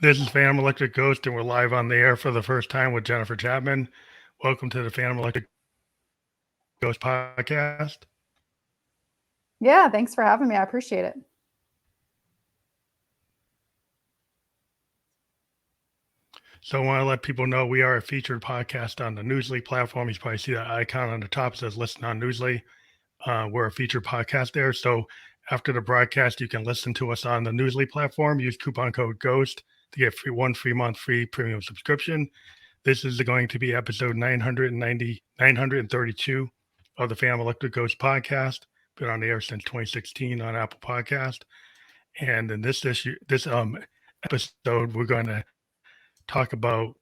This is Phantom Electric Ghost, and we're live on the air for the first time with Jennifer Chapman. Welcome to the Phantom Electric Ghost podcast. Yeah, thanks for having me. I appreciate it. So I want to let people know we are a featured podcast on the Newsly platform. You probably see that icon on the top says listen on Newsly. We're a featured podcast there. So after the broadcast, you can listen to us on the Newsly platform. Use coupon code GHOST to get one free month free premium subscription. This is going to be episode 932 of the Phantom Electric Ghost podcast. Been on the air since 2016 on Apple Podcast. And in this episode, we're going to talk about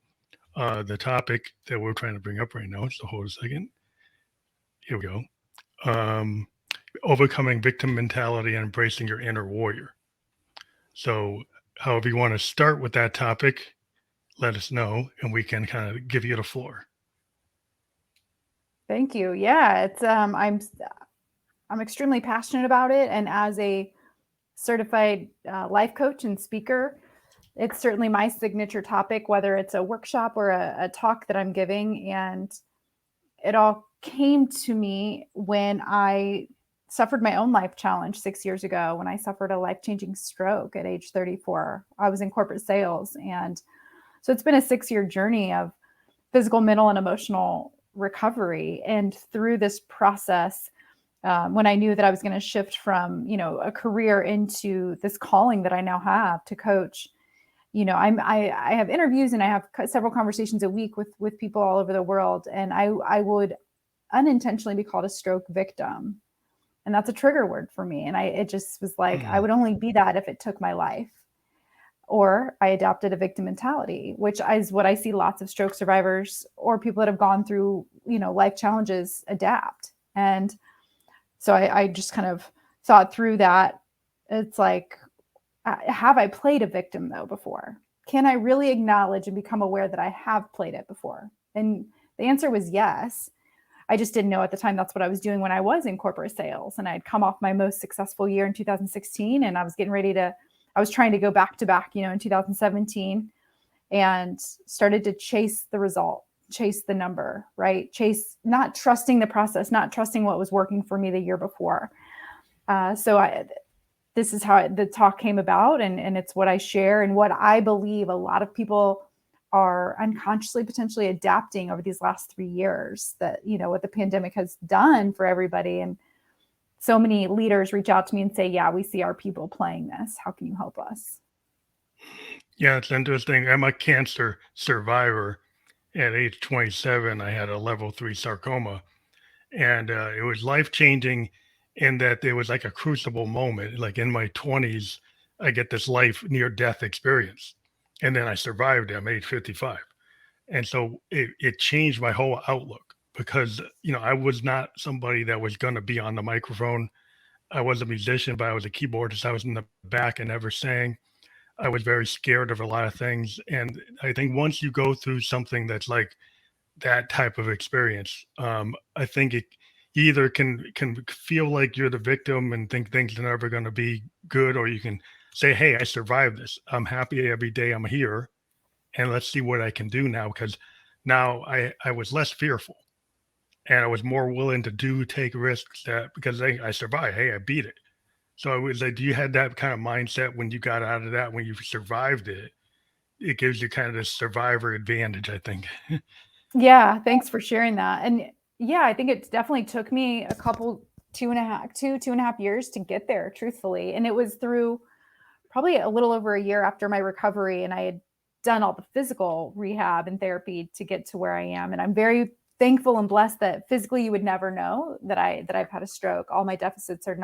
the topic that we're trying to bring up right now. So hold a second. Here we go. Overcoming victim mentality and embracing your inner warrior. So, however you want to start with that topic, let us know, and we can kind of give you the floor. Thank you. Yeah, it's I'm extremely passionate about it, and as a certified life coach and speaker, it's certainly my signature topic, whether it's a workshop or a talk that I'm giving. And it all came to me when I suffered my own life challenge 6 years ago, when I suffered a life-changing stroke at age 34. I was in corporate sales, and so it's been a 6-year journey of physical, mental, and emotional recovery. And through this process, when I knew that I was going to shift from, a career into this calling that I now have to coach, I have interviews and I have several conversations a week with people all over the world. And I would unintentionally be called a stroke victim. And that's a trigger word for me. And it just was like, I would only be that if it took my life. Or I adopted a victim mentality, which is what I see lots of stroke survivors or people that have gone through, life challenges adapt. And so I just kind of thought through that. It's like, have I played a victim though before? Can I really acknowledge and become aware that I have played it before? And the answer was yes. I just didn't know at the time that's what I was doing when I was in corporate sales. And I'd come off my most successful year in 2016, and I was trying to go back to back, in 2017, and started to chase the result, chase the number, right? Not trusting the process, not trusting what was working for me the year before. This is how the talk came about, and it's what I share and what I believe a lot of people are unconsciously potentially adapting over these last 3 years, that, what the pandemic has done for everybody. And so many leaders reach out to me and say, yeah, we see our people playing this. How can you help us? Yeah, it's interesting. I'm a cancer survivor. At age 27, I had a level 3 sarcoma, and it was life changing in that it was like a crucible moment. Like in my 20s, I get this life near death experience, and then I survived it. I'm age 55. And so it changed my whole outlook because, I was not somebody that was going to be on the microphone. I was a musician, but I was a keyboardist. I was in the back and never sang. I was very scared of a lot of things. And I think once you go through something that's like that type of experience, I think you either can feel like you're the victim and think things are never going to be good, or you can say, "Hey, I survived this. I'm happy every day I'm here, and let's see what I can do now." Because now I was less fearful, and I was more willing to take risks because I survived. Hey, I beat it. So I was like, you had that kind of mindset when you got out of that, when you survived it. It gives you kind of this survivor advantage, I think. Yeah, thanks for sharing that. And yeah, I think it definitely took me a couple, 2.5 years to get there, truthfully. And it was through probably a little over a year after my recovery, and I had done all the physical rehab and therapy to get to where I am. And I'm very thankful and blessed that physically you would never know that I've had a stroke. All my deficits are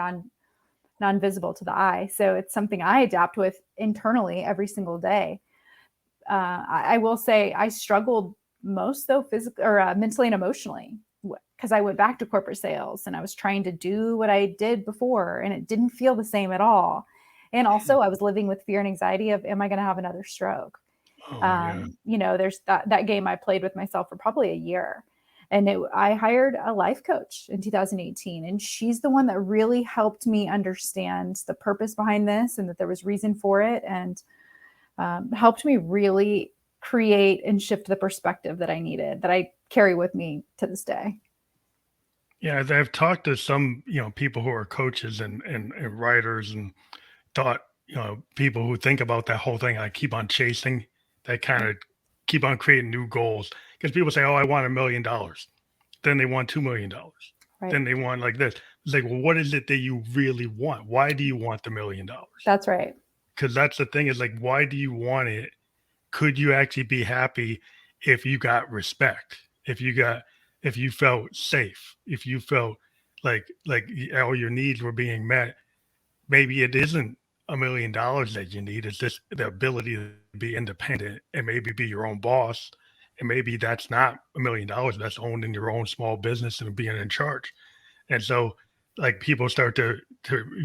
non-visible to the eye. So it's something I adapt with internally every single day. I will say I struggled most though, physically or mentally and emotionally, because I went back to corporate sales and I was trying to do what I did before, and it didn't feel the same at all. And also I was living with fear and anxiety of, am I going to have another stroke? Oh, yeah. There's that game I played with myself for probably a year. And I hired a life coach in 2018, and she's the one that really helped me understand the purpose behind this and that there was reason for it. And helped me really create and shift the perspective that I needed, that I carry with me to this day. Yeah, I've talked to some, people who are coaches and writers and thought, people who think about that whole thing, I keep on chasing, that kind of keep on creating new goals. Because people say, oh, I want $1 million. Then they want $2 million. Right. Then they want like this. It's like, well, what is it that you really want? Why do you want the $1 million? That's right. Because that's the thing is like, why do you want it? Could you actually be happy if you got respect? If you felt safe, if you felt like all your needs were being met, maybe it isn't $1 million that you need. It's just the ability to be independent and maybe be your own boss. And maybe that's not $1 million. That's owning your own small business and being in charge. And so like people start to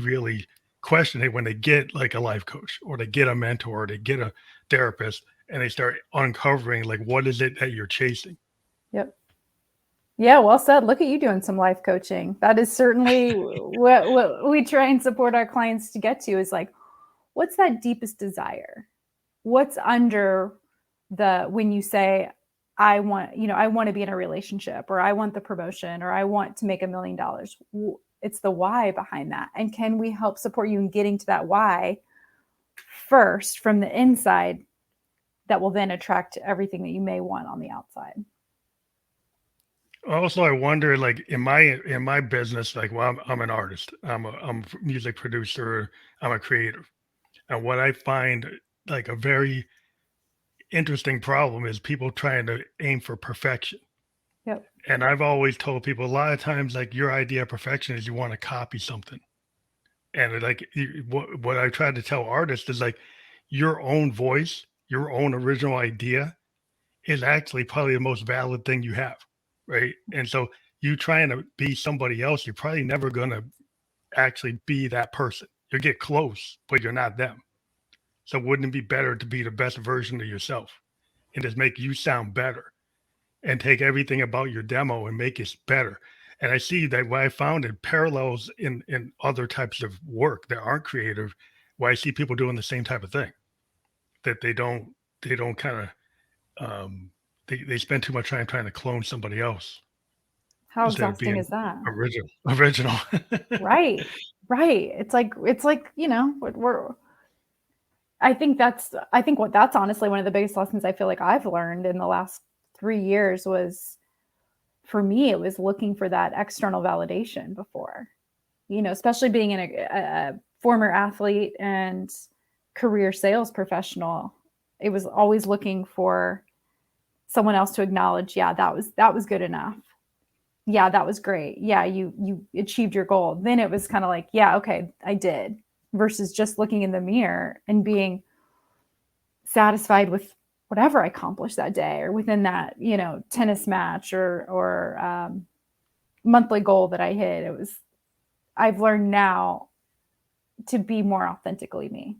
really question it when they get like a life coach or they get a mentor or they get a therapist and they start uncovering like what is it that you're chasing. Yep. Yeah, well said. Look at you doing some life coaching. That is certainly what we try and support our clients to get to is like, what's that deepest desire? What's under when you say, I want to be in a relationship, or I want the promotion, or I want to make $1 million. It's the why behind that. And can we help support you in getting to that why first from the inside that will then attract everything that you may want on the outside? Also, I wonder, like in my business, like, well, I'm an artist. I'm a music producer. I'm a creator. And what I find like a very interesting problem is people trying to aim for perfection. Yep. And I've always told people a lot of times, like your idea of perfection is you want to copy something. And like what I try to tell artists is like your own voice, your own original idea is actually probably the most valid thing you have, right? And so you trying to be somebody else, you're probably never going to actually be that person. You'll get close, but you're not them. So wouldn't it be better to be the best version of yourself and just make you sound better and take everything about your demo and make it better? And I see that what I found in parallels in other types of work that aren't creative, where I see people doing the same type of thing, that they don't kind of they spend too much time trying to clone somebody else How instead of exhausting being is that? original. Right. Right. It's like, I think that's honestly one of the biggest lessons I feel like I've learned in the last 3 years was, for me, it was looking for that external validation before, especially being in a former athlete and career sales professional. It was always looking for someone else to acknowledge, yeah, that was good enough. Yeah, that was great. Yeah, you achieved your goal. Then it was kind of like, yeah, okay, I did, versus just looking in the mirror and being satisfied with whatever I accomplished that day or within that, tennis match or monthly goal that I hit. I've learned now to be more authentically me,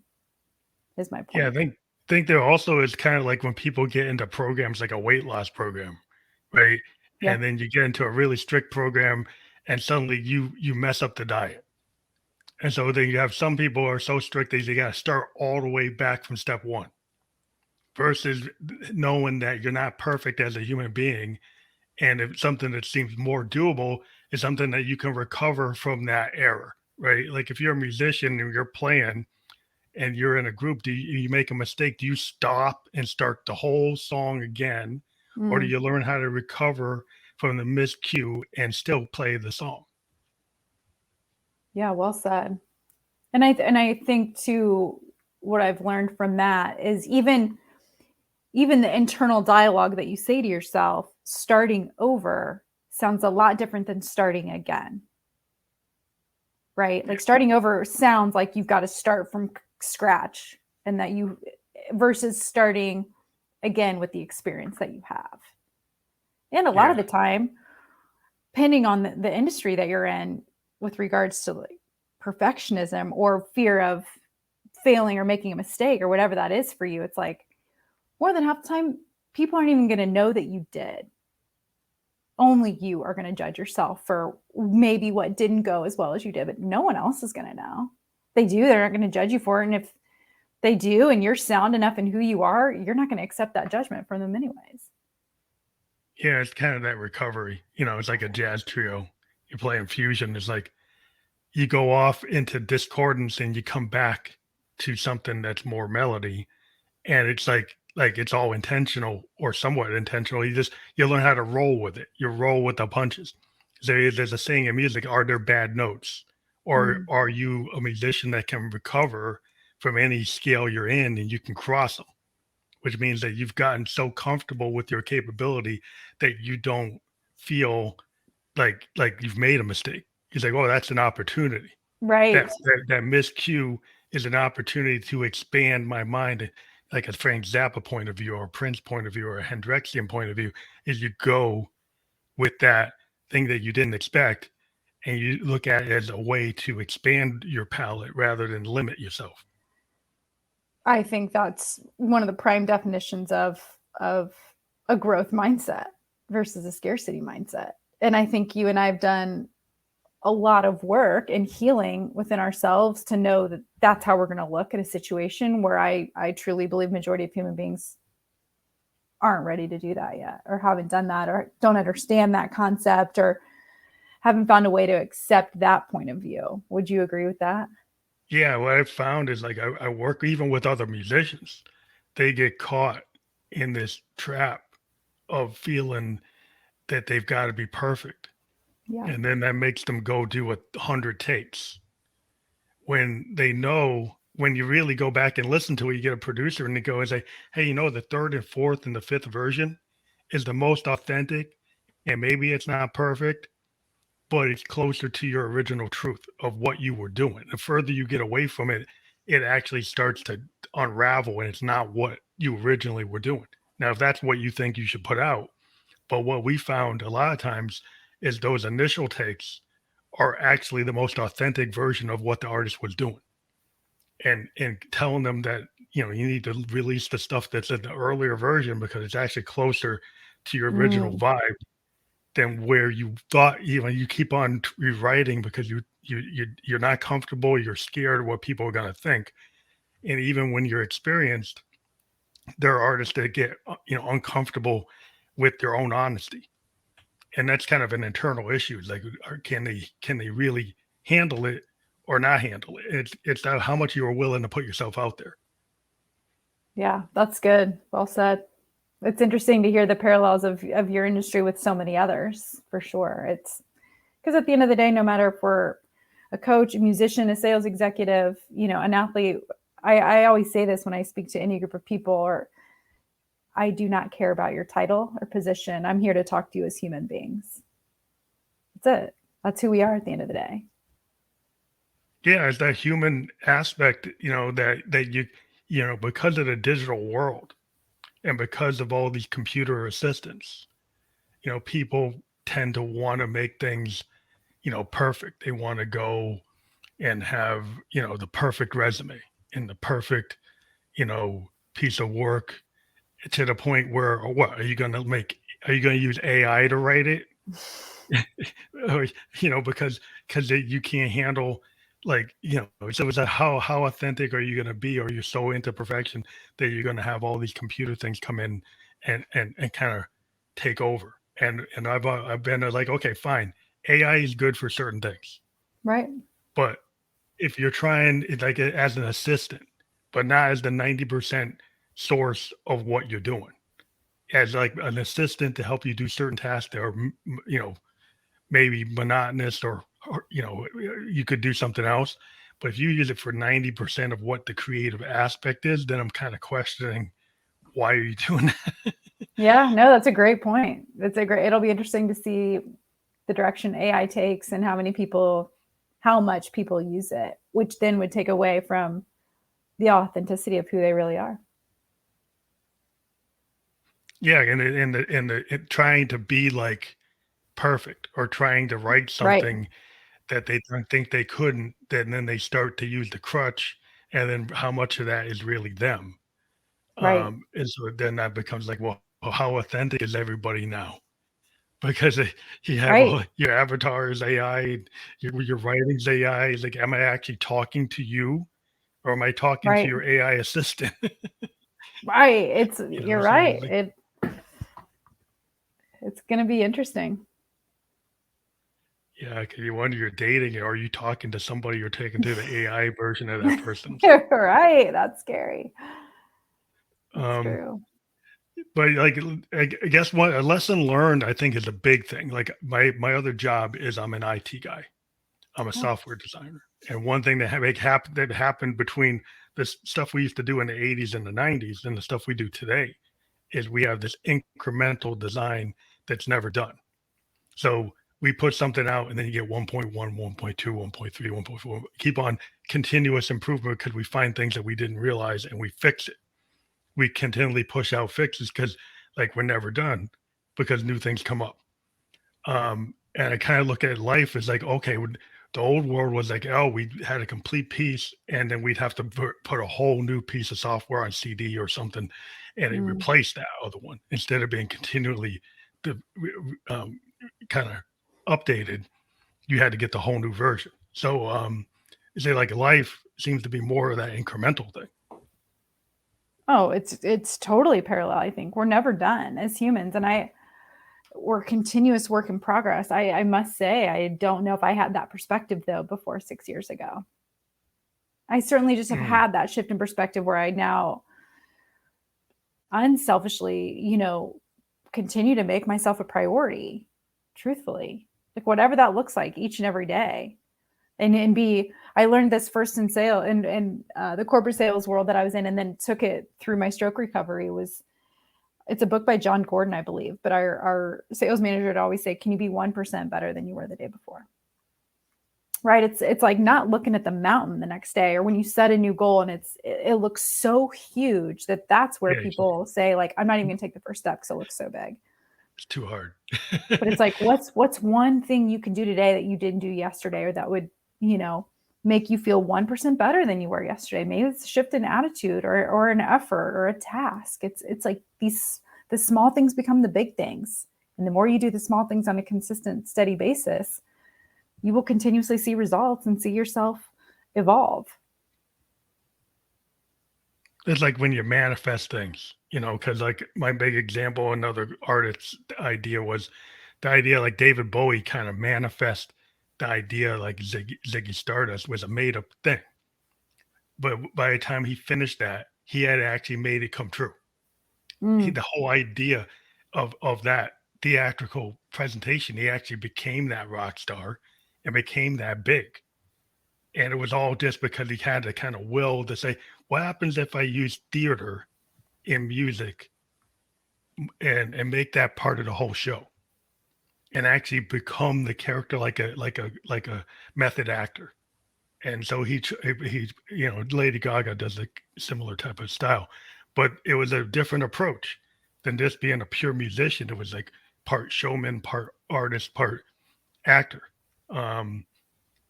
is my Yeah, point. I think there also is kind of like when people get into programs like a weight loss program, right? Yeah. And then you get into a really strict program and suddenly you mess up the diet. And so then you have some people who are so strict that you got to start all the way back from step one versus knowing that you're not perfect as a human being. And if something that seems more doable is something that you can recover from that error, right? Like if you're a musician and you're playing and you're in a group, do you make a mistake? Do you stop and start the whole song again? Or do Mm, you learn how to recover from the miscue and still play the song? yeah, well said. And I think too, what I've learned from that is even the internal dialogue that you say to yourself, starting over sounds a lot different than starting again. Right? Yeah. Like starting over sounds like you've got to start from scratch, and that you versus starting again with the experience that you have. And a lot of Yeah. the time, depending on the industry that you're in with regards to like perfectionism or fear of failing or making a mistake or whatever that is for you, it's like more than half the time people aren't even going to know that you did. Only you are going to judge yourself for maybe what didn't go as well as you did, but no one else is going to know. If they do, they're not going to judge you for it. And if they do, and you're sound enough in who you are, you're not going to accept that judgment from them anyways. Yeah, it's kind of that recovery. It's like a jazz trio. You play in fusion. It's like you go off into discordance and you come back to something that's more melody, and it's like it's all intentional or somewhat intentional. You learn how to roll with it. You roll with the punches. There's a saying in music: are there bad notes, or Mm. are you a musician that can recover from any scale you're in and you can cross them? Which means that you've gotten so comfortable with your capability that you don't feel like you've made a mistake. He's like, oh, that's an opportunity. That Right. that miscue is an opportunity to expand my mind, like a Frank Zappa point of view, or a Prince point of view, or a Hendrixian point of view. Is you go with that thing that you didn't expect, and you look at it as a way to expand your palette rather than limit yourself. I think that's one of the prime definitions of a growth mindset versus a scarcity mindset. And I think you and I have done a lot of work and healing within ourselves to know that that's how we're going to look at a situation where I truly believe majority of human beings aren't ready to do that yet, or haven't done that, or don't understand that concept, or haven't found a way to accept that point of view. Would you agree with that? Yeah, what I've found is like I work even with other musicians. They get caught in this trap of feeling that they've got to be perfect. Yeah. And then that makes them go do 100 takes when they know when you really go back and listen to it, you get a producer and they go and say, hey, the third and fourth and the fifth version is the most authentic. And maybe it's not perfect, but it's closer to your original truth of what you were doing. The further you get away from it, it actually starts to unravel and it's not what you originally were doing. Now, if that's what you think you should put out, but what we found a lot of times is those initial takes are actually the most authentic version of what the artist was doing. And telling them that, you need to release the stuff that's in the earlier version because it's actually closer to your original Mm, vibe than where you thought. You keep on rewriting because you're not comfortable, you're scared of what people are going to think. And even when you're experienced, there are artists that get uncomfortable with their own honesty, and that's kind of an internal issue. It's like, can they really handle it or not handle it? It's how much you are willing to put yourself out there. yeah, that's good. Well said. It's interesting to hear the parallels of your industry with so many others, for sure. It's because at the end of the day, no matter if we're a coach, a musician, a sales executive, an athlete, I always say this when I speak to any group of people, or I do not care about your title or position. I'm here to talk to you as human beings. That's it. That's who we are at the end of the day. Yeah, it's that human aspect, that because of the digital world and because of all these computer assistants, people tend to want to make things, perfect. They want to go and have, the perfect resume and the perfect, piece of work, to the point where, or what are you going to use AI to write it? Or, because you can't handle, like, so it's like, how authentic are you going to be? Or you're so into perfection that you're going to have all these computer things come in and kind of take over. And I've been like, okay, fine, AI is good for certain things, Right. but if you're trying it like as an assistant, but not as the 90% source of what you're doing, as like an assistant to help you do certain tasks that are, maybe monotonous, or you could do something else. But if you use it for 90% of what the creative aspect is, then I'm kind of questioning, why are you doing that? Yeah, no, that's a great point. It'll be interesting to see the direction AI takes and how much people use it, which then would take away from the authenticity of who they really are. Yeah, and trying to be like perfect, or trying to write Right. something that they don't think they couldn't, then they start to use the crutch, and then how much of that is really them? Right. And so then that becomes like, well, how authentic is everybody now? Because you have Right. all your avatar is AI, your writing's AI. Is like, am I actually talking to you, or am I talking to Right. your AI assistant? Right. You're So right. like, It's going to be interesting. yeah, because you wonder you're dating, or are you talking to somebody you're taking to the AI version of that person? Right. That's scary. That's Um, true. but like, I guess what a lesson learned, I think, is a big thing. Like my other job is I'm an IT guy. I'm a Oh, software designer. And one thing that that happened between this stuff we used to do in the 80s and the 90s and the stuff we do today is we have this incremental design that's never done. So we put something out and then you get 1.1, 1.2, 1.3, 1.4, keep on continuous improvement because we find things that we didn't realize and we fix it. We continually push out fixes because like we're never done because new things come up. And I kind of look at life as like, okay, the old world was like, oh, we had a complete piece, and then we'd have to put a whole new piece of software on CD or something, and it mm. replaced that other one instead of being continually the um, kind of updated. You had to get the whole new version. So, is it like life seems to be more of that incremental thing? Oh, it's totally parallel. I think we're never done as humans, and we're continuous work in progress. I must say, I don't know if I had that perspective though before 6 years ago. I certainly just have Mm, had that shift in perspective where I now unselfishly, continue to make myself a priority, truthfully, like whatever that looks like each and every day. And be, I learned this first in sale and the corporate sales world that I was in, and then took it through my stroke recovery. It's a book by John Gordon, I believe, but our sales manager would always say, can you be 1% better than you were the day before? Right. It's like not looking at the mountain the next day, or when you set a new goal and it looks so huge that's where yeah, people say, like, I'm not even gonna take the first step because it looks so big. it's too hard. But it's like, what's one thing you can do today that you didn't do yesterday, or that would, you know, make you feel 1% better than you were yesterday? Maybe it's a shift in attitude, or an effort or a task. It's like the small things become the big things. And the more you do the small things on a consistent, steady basis, you will continuously see results and see yourself evolve. It's like when you manifest things, because like my big example, another artist's idea was the idea like David Bowie kind of manifest the idea like Ziggy Stardust was a made up thing. But by the time he finished that, he had actually made it come true. Mm, The whole idea of that theatrical presentation, he actually became that rock star and became that big. And it was all just because he had the kind of will to say, what happens if I use theater in music and make that part of the whole show and actually become the character like a method actor. And so he Lady Gaga does a similar type of style, but it was a different approach than just being a pure musician. It was like part showman, part artist, part actor. um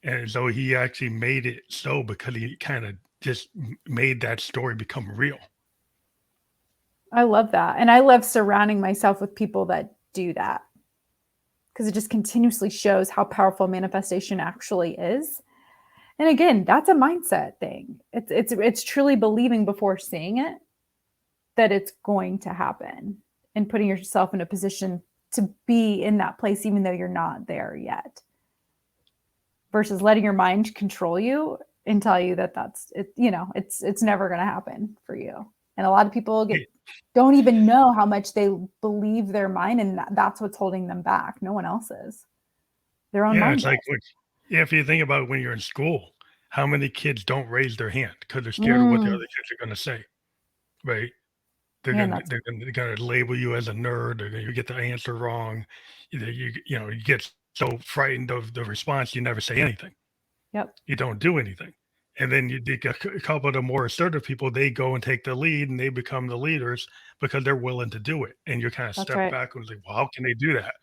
and so he actually made it so because he kind of just made that story become real. I love that. And I love surrounding myself with people that do that, because it just continuously shows how powerful manifestation actually is. And again, that's a mindset thing. It's truly believing before seeing it that it's going to happen, and putting yourself in a position to be in that place even though you're not there yet, versus letting your mind control you and tell you that that's it, it's never going to happen for you. And a lot of people don't even know how much they believe their mind, and that's what's holding them back. No one else is. Their own Yeah, mind it's like does. yeah, if you think about it, when you're in school, how many kids don't raise their hand because they're scared of what the Mm, other kids are going to say, right? They're man, gonna that's they're gonna label you as a nerd, or you get the answer wrong. You get so frightened of the response, you never say anything. yep, You don't do anything. And then you get a couple of the more assertive people, they go and take the lead and they become the leaders because they're willing to do it. And you kind of that's step right. back and like, well, how can they do that?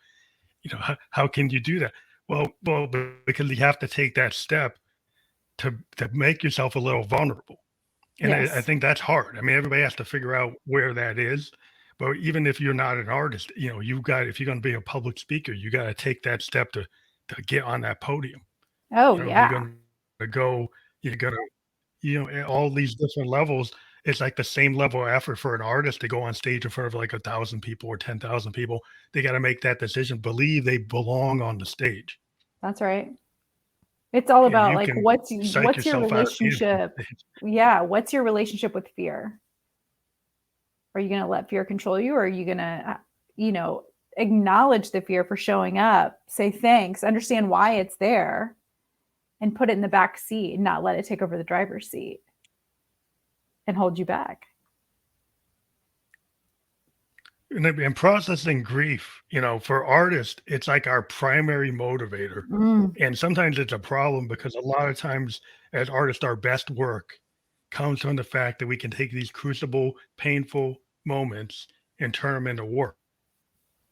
How can you do that? Well, because you have to take that step to make yourself a little vulnerable. And I Yes. think that's hard. I mean, everybody has to figure out where that is. But even if you're not an artist, you've got if you're going to be a public speaker, you got to take that step to get on that podium. Oh If you're yeah. going to go, you're going to. At all these different levels, it's like the same level of effort for an artist to go on stage in front of like 1,000 people or 10,000 people. They got to make that decision, believe they belong on the stage. That's right. It's all And about you like can psych what's your yourself out of being on relationship? stage. Yeah, what's your relationship with fear? Are you going to let fear control you, or are you going to, you know, acknowledge the fear for showing up, say thanks, understand why it's there, and put it in the back seat and not let it take over the driver's seat and hold you back? And processing grief, for artists, it's like our primary motivator. Mm, And sometimes it's a problem because a lot of times as artists, our best work comes from the fact that we can take these crucible, painful moments and turn them into work.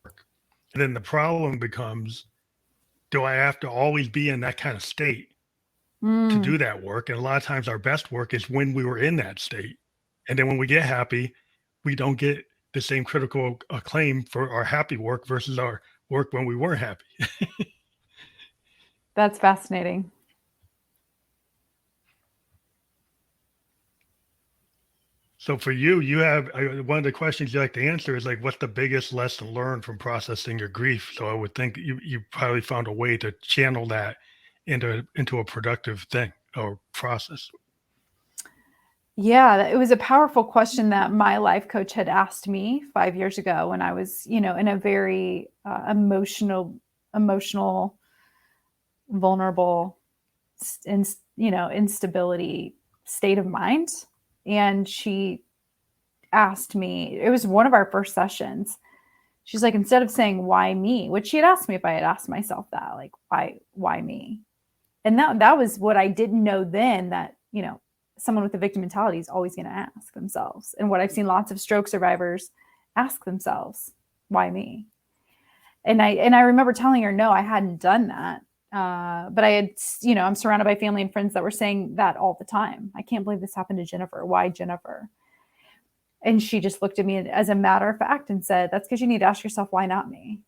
And then the problem becomes, do I have to always be in that kind of state to mm. do that work? And a lot of times our best work is when we were in that state. And then when we get happy, we don't get the same critical acclaim for our happy work versus our work when we weren't happy. That's fascinating. So for you, you have one of the questions you like to answer is like, what's the biggest lesson learned from processing your grief? So I would think you probably found a way to channel that into a productive thing or process. Yeah, it was a powerful question that my life coach had asked me 5 years ago when I was, in a very emotional, vulnerable, instability state of mind. And she asked me, it was one of our first sessions. She's like, instead of saying why me, which she had asked me if I had asked myself that, like, why me? And that was what I didn't know then, that, someone with a victim mentality is always going to ask themselves. And what I've seen lots of stroke survivors ask themselves, why me? And I remember telling her, no, I hadn't done that. But I had, I'm surrounded by family and friends that were saying that all the time. I can't believe this happened to Jennifer. Why Jennifer? And she just looked at me as a matter of fact and said, that's because you need to ask yourself, why not me?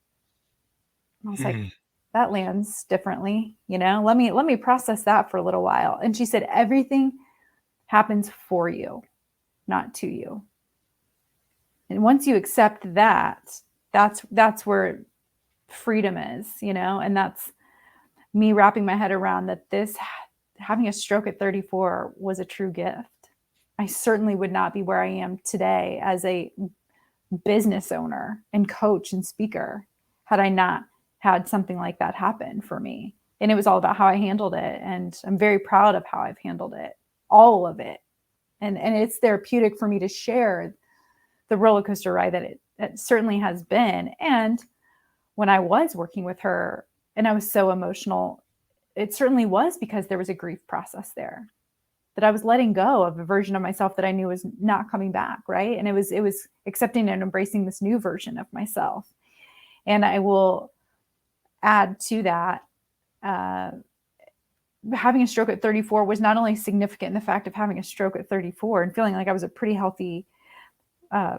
And I was like, Hmm. that lands differently. Let me process that for a little while. And she said, everything happens for you, not to you. And once you accept that, that's where freedom is, and that's me wrapping my head around that this having a stroke at 34 was a true gift. I certainly would not be where I am today as a business owner and coach and speaker had I not had something like that happen for me. And it was all about how I handled it. And I'm very proud of how I've handled it, all of it. And it's therapeutic for me to share the roller coaster ride that it certainly has been. And when I was working with her and I was so emotional, it certainly was because there was a grief process there, that I was letting go of a version of myself that I knew was not coming back, right? And it was accepting and embracing this new version of myself. And I will add to that, uh, having a stroke at 34 was not only significant in the fact of having a stroke at 34 and feeling like I was a pretty healthy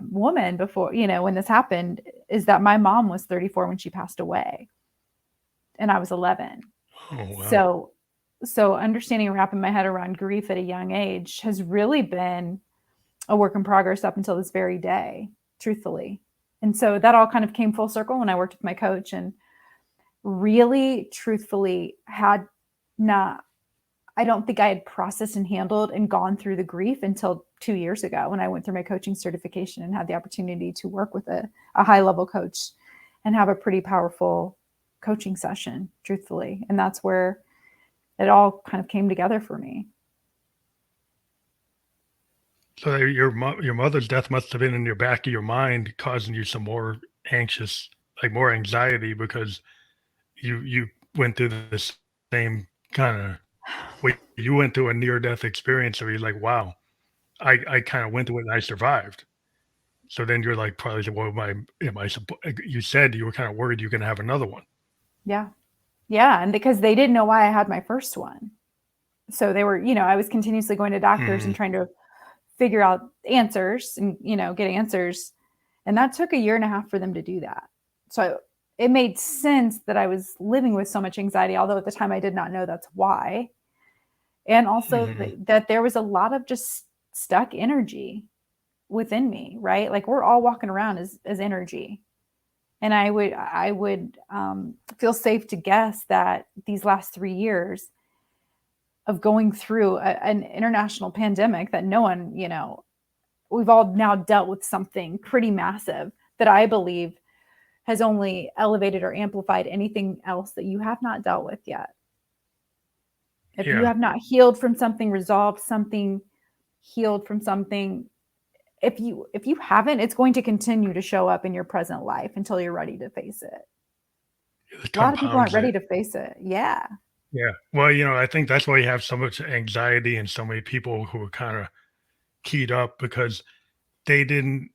woman before, when this happened, is that my mom was 34 when she passed away and I was 11. Oh, wow. So understanding and wrapping my head around grief at a young age has really been a work in progress up until this very day, truthfully. And so that all kind of came full circle when I worked with my coach, and really truthfully had not, I don't think I had processed and handled and gone through the grief until 2 years ago when I went through my coaching certification and had the opportunity to work with a high level coach and have a pretty powerful coaching session, truthfully. And that's where it all kind of came together for me. So your mother's death must have been in your back of your mind, causing you some more anxious, like more anxiety, because you went through the same kind of, well, you went through a near death experience. So you're like, wow, I kind of went through it and I survived. So then you're like, probably, well, you said you were kind of worried you're going to have another one. Yeah. Yeah. And because they didn't know why I had my first one. So they were, I was continuously going to doctors and Mhm. trying to figure out answers and, get answers. And that took a year and a half for them to do that. So it made sense that I was living with so much anxiety, although at the time I did not know that's why. And also Hmm. that there was a lot of just stuck energy within me, right? Like we're all walking around as energy. And I would feel safe to guess that these last 3 years of going through an international pandemic that no one, we've all now dealt with something pretty massive that I believe has only elevated or amplified anything else that you have not dealt with yet. If you Yeah, have not healed from something, resolved something, healed from something, if you haven't, it's going to continue to show up in your present life until you're ready to face it. it A lot of people aren't compounds ready it. to face it. Yeah. Yeah. Well, I think that's why you have so much anxiety and so many people who are kind of keyed up because they didn't,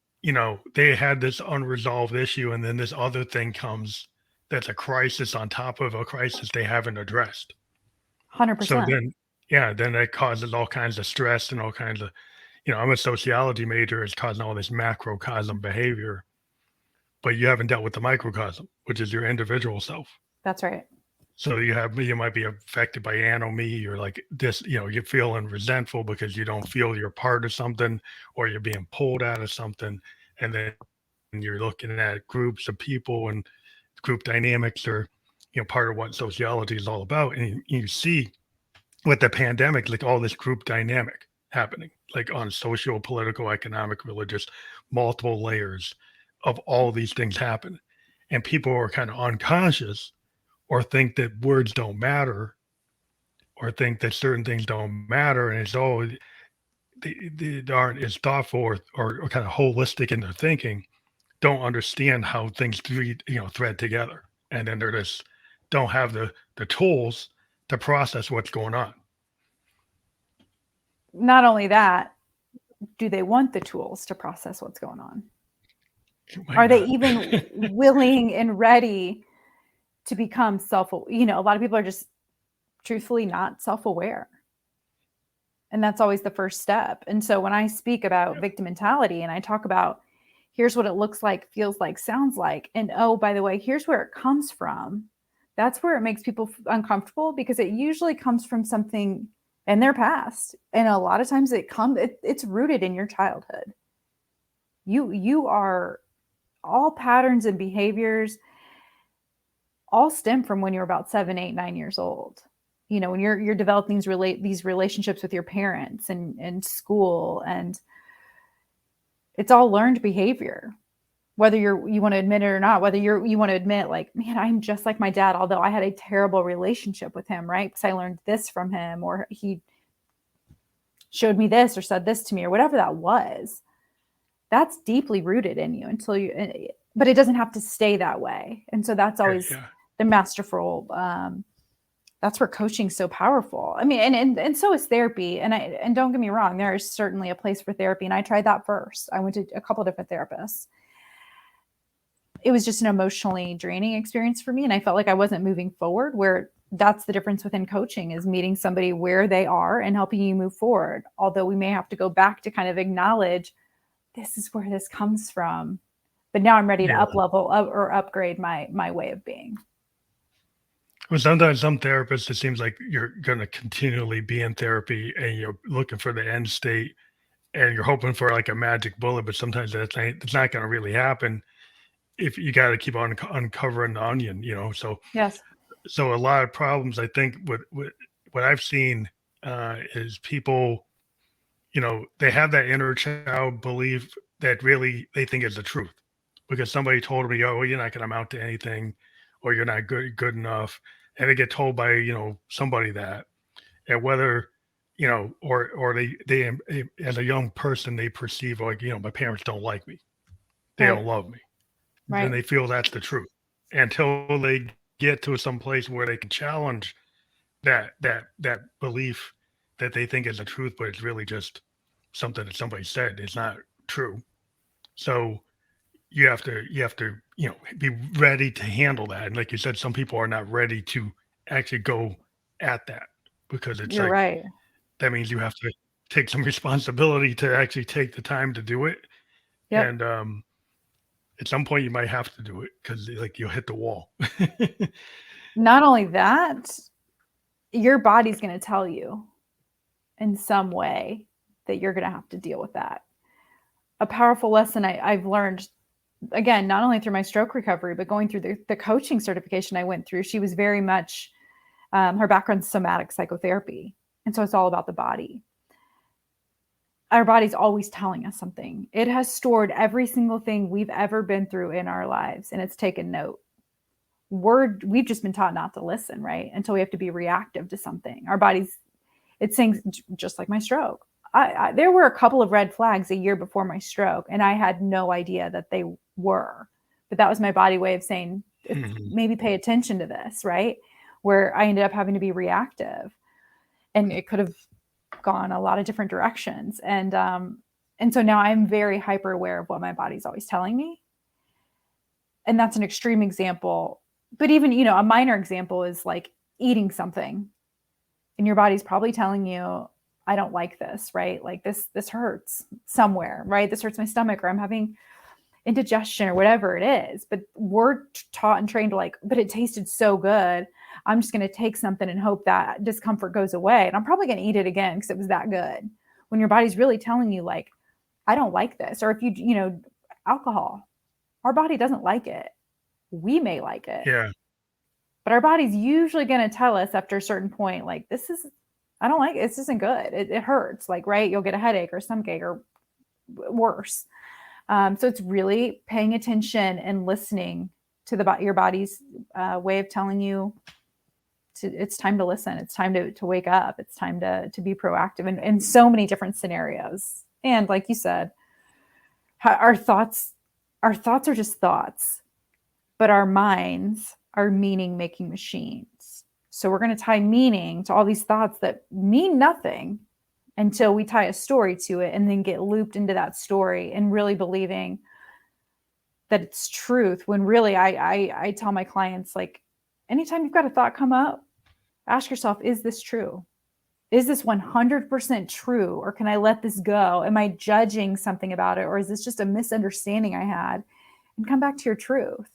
they had this unresolved issue and then this other thing comes that's a crisis on top of a crisis they haven't addressed. So 100%. then, yeah, then that causes all kinds of stress and all kinds of, I'm a sociology major, it's causing all this macrocosm behavior, but you haven't dealt with the microcosm, which is your individual self. That's right. So you might be affected by anomie or like this, you're feeling resentful because you don't feel you're part of something or you're being pulled out of something. And then you're looking at groups of people and group dynamics are, part of what sociology is all about. And you see with the pandemic, like all this group dynamic happening, like on social, political, economic, religious, multiple layers of all these things happen. And people are kind of unconscious or think that words don't matter or think that certain things don't matter and it's they aren't as thoughtful or kind of holistic in their thinking, don't understand how things thread together, and then they're just don't have the tools to process what's going on. Not only that, do they want the tools to process what's going on? You might Are they not. even willing and ready to become a lot of people are just truthfully not self-aware. And that's always the first step. And so when I speak about Yep. victim mentality and I talk about here's what it looks like, feels like, sounds like, and oh, by the way, here's where it comes from. That's where it makes people uncomfortable because it usually comes from something in their past. And a lot of times it's rooted in your childhood. You are all patterns and behaviors all stem from when you're about 7, 8, 9 years old. When you're developing these relationships with your parents and school, and it's all learned behavior. Whether you want to admit it or not, whether you want to admit like, man, I'm just like my dad, although I had a terrible relationship with him, right? Because I learned this from him, or he showed me this, or said this to me, or whatever that was. That's deeply rooted in you but it doesn't have to stay that way. And so that's Yeah, always yeah, the masterful. That's where coaching's so powerful. I mean, and so is therapy. And don't get me wrong, there is certainly a place for therapy. And I tried that first. I went to a couple different therapists. It was just an emotionally draining experience for me. And I felt like I wasn't moving forward, where that's the difference within coaching, is meeting somebody where they are and helping you move forward. Although we may have to go back to kind of acknowledge this is where this comes from. But now I'm ready to yeah. up level or upgrade my way of being. Well, sometimes some therapists, it seems like you're going to continually be in therapy and you're looking for the end state and you're hoping for like a magic bullet, but sometimes that's not going to really happen if you got to keep on uncovering the onion. Yes. So a lot of problems, I think, with what I've seen is people, they have that inner child belief that really they think is the truth because somebody told me, oh, well, you're not going to amount to anything, or you're not good enough, and they get told by somebody that, and whether or they as a young person they perceive like my parents don't like me, they Right. don't love me, then Right. they feel that's the truth until they get to some place where they can challenge that belief that they think is the truth, but it's really just something that somebody said. It's not true. So you have to be ready to handle that. And like you said, some people are not ready to actually go at that because it's You're like right. that means you have to take some responsibility to actually take the time to do it. Yep. And at some point you might have to do it because like you'll hit the wall. Not only that, your body's going to tell you. in some way that you're going to have to deal with that. A powerful lesson I've learned, again, not only through my stroke recovery, but going through the coaching certification I went through. She was very much, her background's somatic psychotherapy. And so it's all about the body. Our body's always telling us something. It has stored every single thing we've ever been through in our lives, and it's taken note. We've just been taught not to listen, right? Until we have to be reactive to something. Our body's, it's saying, just like my stroke. There were a couple of red flags a year before my stroke, and I had no idea that they were. But that was my body way of saying, maybe pay attention to this, right? Where I ended up having to be reactive. And it could have gone a lot of different directions. And so now I'm very hyper aware of what my body's always telling me. And that's an extreme example. But even, a minor example is like eating something. And your body's probably telling you, I don't like this, right? Like this hurts somewhere, right? This hurts my stomach, or I'm having indigestion, or whatever it is. But we're taught and trained to like, but it tasted so good, I'm just going to take something and hope that discomfort goes away. And I'm probably going to eat it again because it was that good. When your body's really telling you like, I don't like this. Or if alcohol, our body doesn't like it. We may like it. Yeah. But our body's usually going to tell us after a certain point, like, I don't like it. This isn't good. It hurts. Like, right. You'll get a headache or stomachache or worse. So it's really paying attention and listening to your body's way of telling you it's time to listen. It's time to wake up. It's time to be proactive in so many different scenarios. And like you said, our thoughts are just thoughts, but our minds are meaning making machines. So we're going to tie meaning to all these thoughts that mean nothing until we tie a story to it, and then get looped into that story and really believing that it's truth. When really I tell my clients, like, anytime you've got a thought come up, ask yourself, is this true? Is this 100% true? Or can I let this go? Am I judging something about it? Or is this just a misunderstanding I had? And come back to your truth,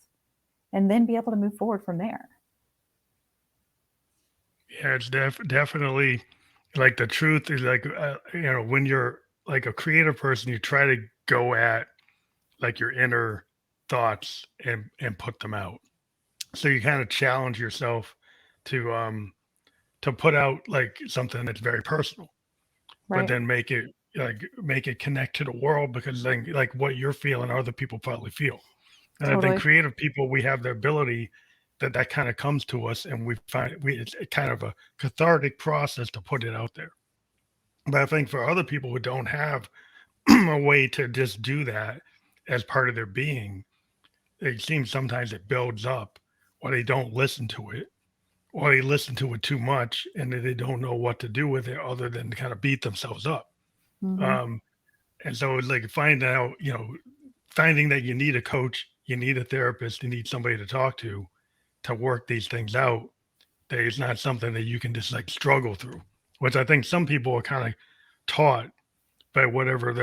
and then be able to move forward from there. Yeah, it's definitely like the truth is like, when you're like a creative person, you try to go at like your inner thoughts and put them out. So you kind of challenge yourself to put out like something that's very personal, but Right. then make it connect to the world, because then like what you're feeling, other people probably feel. And I think Totally. creative people, we have the ability that kind of comes to us, and we find it's kind of a cathartic process to put it out there. But I think for other people who don't have a way to just do that as part of their being, it seems sometimes it builds up, or they don't listen to it, or they listen to it too much, and then they don't know what to do with it other than to kind of beat themselves up. Mm-hmm. Um, and so it's like finding that you need a coach, you need a therapist, you need somebody to talk to work these things out. That it's not something that you can just like struggle through, which I think some people are kind of taught by whatever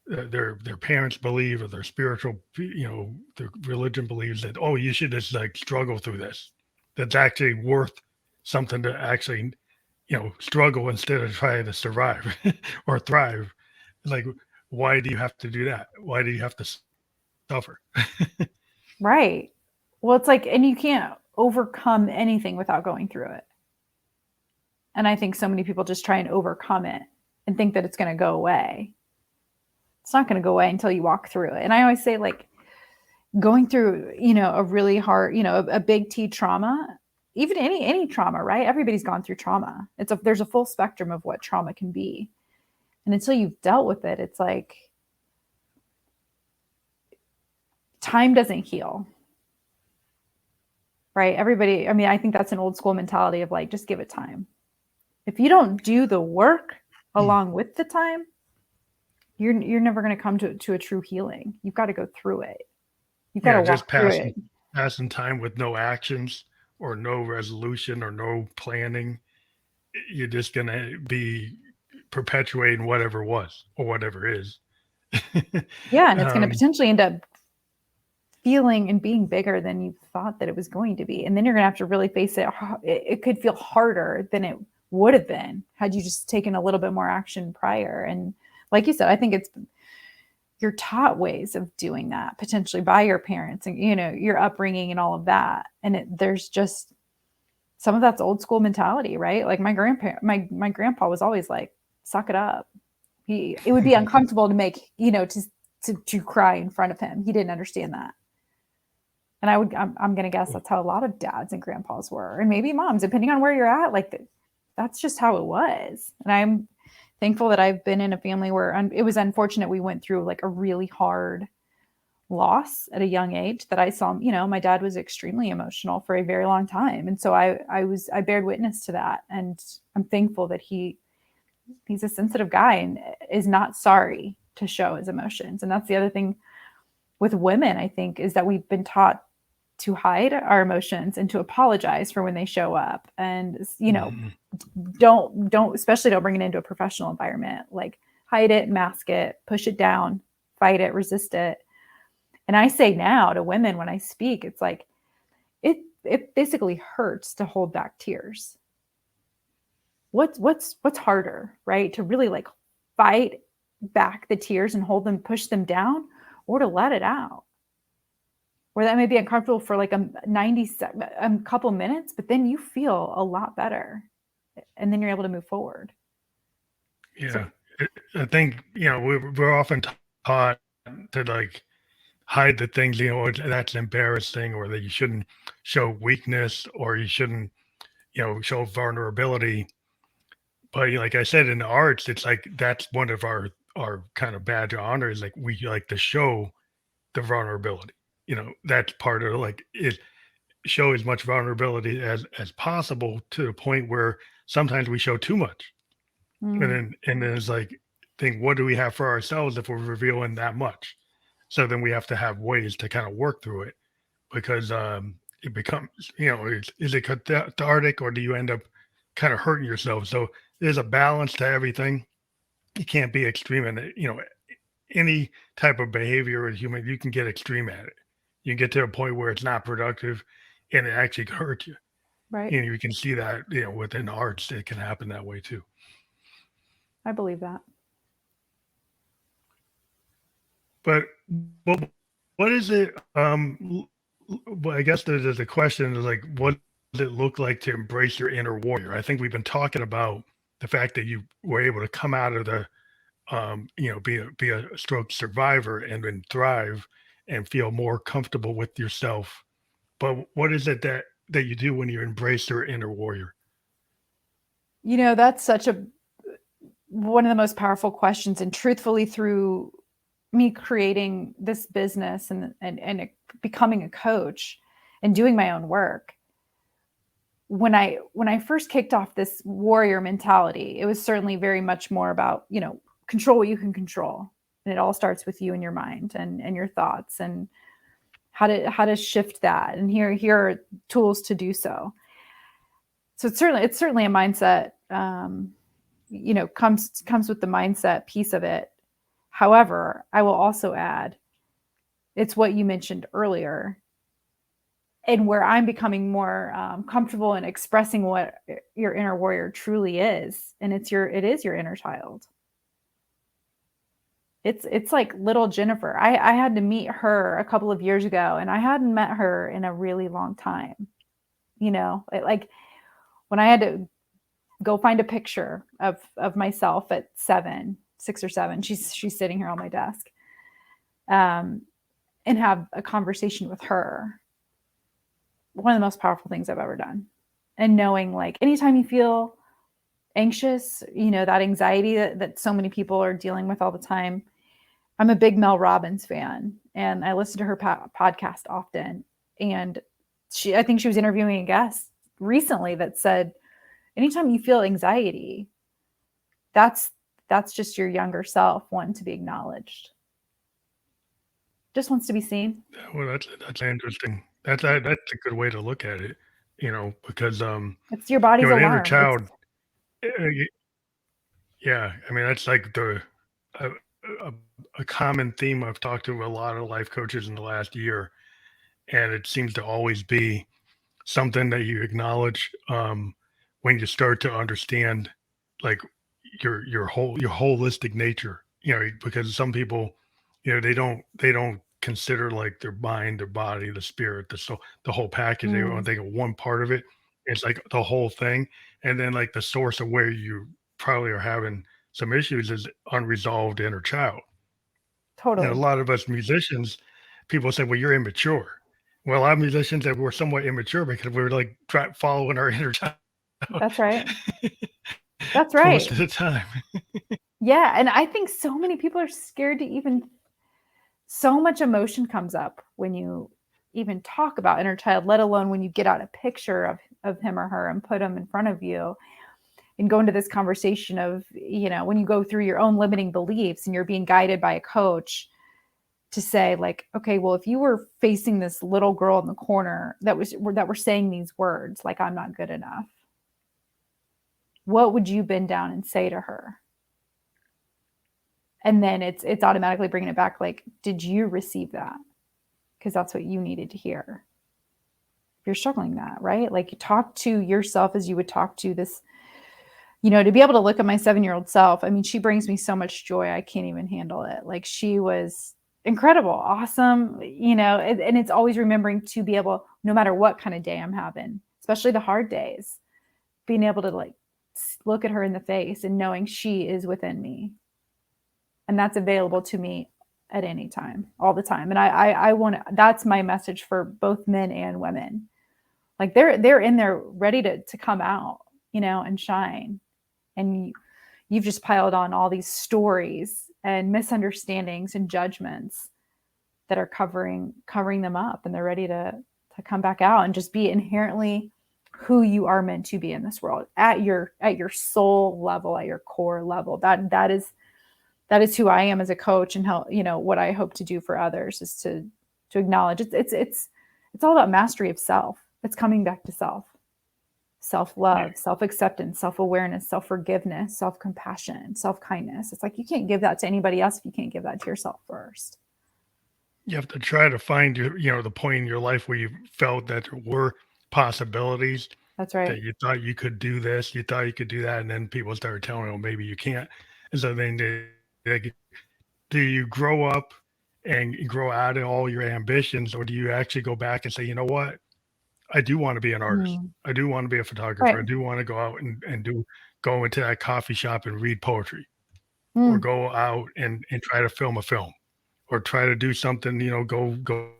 their parents believe, or their spiritual, their religion believes, that, oh, you should just like struggle through this. That's actually worth something to actually, struggle instead of trying to survive or thrive. Like, why do you have to do that? Why do you have to suffer? Right. Well, it's like, and you can't overcome anything without going through it. And I think so many people just try and overcome it and think that it's going to go away. It's not going to go away until you walk through it. And I always say, like, going through, a really hard, a big T trauma, even any trauma, right? Everybody's gone through trauma. There's a full spectrum of what trauma can be. And until you've dealt with it, it's like time doesn't heal. Right? Everybody, I mean, I think that's an old school mentality of like, just give it time. If you don't do the work along with the time, you're never going to come to a true healing. You've got to go through it. You've got to Just walk through it. passing time with no actions or no resolution or no planning, you're just gonna be perpetuating whatever was or whatever is. Yeah, and it's going to um, potentially end up feeling and being bigger than you thought that it was going to be. And then you're going to have to really face it. It could feel harder than it would have been had you just taken a little bit more action prior. And like you said, I think it's you're taught ways of doing that potentially by your parents and your upbringing and all of that. And there's just some of that's old school mentality, right? Like my grandpa was always like, suck it up. It would be uncomfortable to make, to cry in front of him. He didn't understand that. And I'm going to guess that's how a lot of dads and grandpas were, and maybe moms, depending on where you're at. Like that's just how it was. And I'm thankful that I've been in a family where it was unfortunate. We went through like a really hard loss at a young age that I saw, my dad was extremely emotional for a very long time. And so I bared witness to that. And I'm thankful that he's a sensitive guy and is not sorry to show his emotions. And that's the other thing with women, I think, is that we've been taught to hide our emotions and to apologize for when they show up. And, especially don't bring it into a professional environment. Like hide it, mask it, push it down, fight it, resist it. And I say now to women when I speak, it's like, it basically hurts to hold back tears. What's harder, right? To really like fight back the tears and hold them, push them down, or to let it out. Where that may be uncomfortable for like a couple minutes, but then you feel a lot better. And then you're able to move forward. Yeah. So, I think, we're often taught to like hide the things, that's embarrassing, or that you shouldn't show weakness, or you shouldn't, show vulnerability. But like I said, in the arts, it's like that's one of our kind of badge of honor is like we like to show the vulnerability. That's part of like it show as much vulnerability as possible, to the point where sometimes we show too much. And then it's like, think, what do we have for ourselves if we're revealing that much? So then we have to have ways to kind of work through it, because it becomes, is it cathartic, or do you end up kind of hurting yourself? So there's a balance to everything. You can't be extreme in it. Any type of behavior as human, you can get extreme at it. You can get to a point where it's not productive and it actually hurts you. Right. You can see that, within arts, it can happen that way too. I believe that. But what is it? Well, I guess there's a question is like, what does it look like to embrace your inner warrior? I think we've been talking about the fact that you were able to come out of the, be a stroke survivor and then thrive and feel more comfortable with yourself. But what is it that you do when you embrace your inner warrior? That's such one of the most powerful questions. And truthfully, through me creating this business and becoming a coach and doing my own work, when I first kicked off this warrior mentality, it was certainly very much more about, control what you can control. And it all starts with you and your mind and your thoughts, and how to shift that. And here are tools to do so. So it's certainly a mindset, comes with the mindset piece of it. However, I will also add, it's what you mentioned earlier, and where I'm becoming more comfortable in expressing what your inner warrior truly is. And it is your inner child. It's like little Jennifer. I had to meet her a couple of years ago, and I hadn't met her in a really long time. Like when I had to go find a picture of myself at 6 or 7, she's sitting here on my desk, and have a conversation with her. One of the most powerful things I've ever done. And knowing, like, anytime you feel anxious, that anxiety that so many people are dealing with all the time. I'm a big Mel Robbins fan, and I listen to her podcast often. And I think she was interviewing a guest recently that said, anytime you feel anxiety, that's just your younger self wanting to be acknowledged. Just wants to be seen. Well, that's interesting. That's a good way to look at it, because It's your body's an inner alarm. child. Yeah, I mean that's like a, a common theme I've talked to a lot of life coaches in the last year, and it seems to always be something that you acknowledge when you start to understand like your holistic nature, because some people, they don't consider like their mind, their body, the spirit, the whole package. They want Mm, to think of one part of it. It's like the whole thing. And then like the source of where you probably are having some issues is unresolved inner child. A totally. lot of us musicians, people say, well, you're immature. Well, I'm musicians that were somewhat immature because we were like following our inner child That's right. That's most right. of the time. Yeah, and I think so many people are scared to even so much emotion comes up when you even talk about inner child, let alone when you get out a picture of him or her and put them in front of you and go into this conversation of, when you go through your own limiting beliefs and you're being guided by a coach to say like, okay, well, if you were facing this little girl in the corner that were saying these words like I'm not good enough, what would you bend down and say to her? And then it's automatically bringing it back like, did you receive that? Because that's what you needed to hear. If you're struggling that, right? Like you talk to yourself as you would talk to this, to be able to look at my 7-year-old self. I mean, she brings me so much joy. I can't even handle it. Like she was incredible, awesome, and it's always remembering to be able, no matter what kind of day I'm having, especially the hard days, being able to like look at her in the face and knowing she is within me and that's available to me at any time, all the time. And I want that's my message for both men and women. Like they're in there ready to come out, and shine. And you've just piled on all these stories and misunderstandings and judgments that are covering them up, and they're ready to come back out and just be inherently who you are meant to be in this world at your soul level, at your core level. That is who I am as a coach, and how, what I hope to do for others is to acknowledge it's all about mastery of self. It's coming back to self-love, self-acceptance, self-awareness, self-forgiveness, self-compassion, self-kindness. It's like you can't give that to anybody else if you can't give that to yourself first. You have to try to find the point in your life where you felt that there were possibilities, That's that right. you thought you could do this, you thought you could do that, and then people started telling you, well, maybe you can't. And so then do you grow up and grow out of all your ambitions, or do you actually go back and say, you know what? I do want to be an artist. Mm. I do want to be a photographer. I Right. do want to go out and go into that coffee shop and read poetry, or Mm. go out and try to film a film, or try to do something, go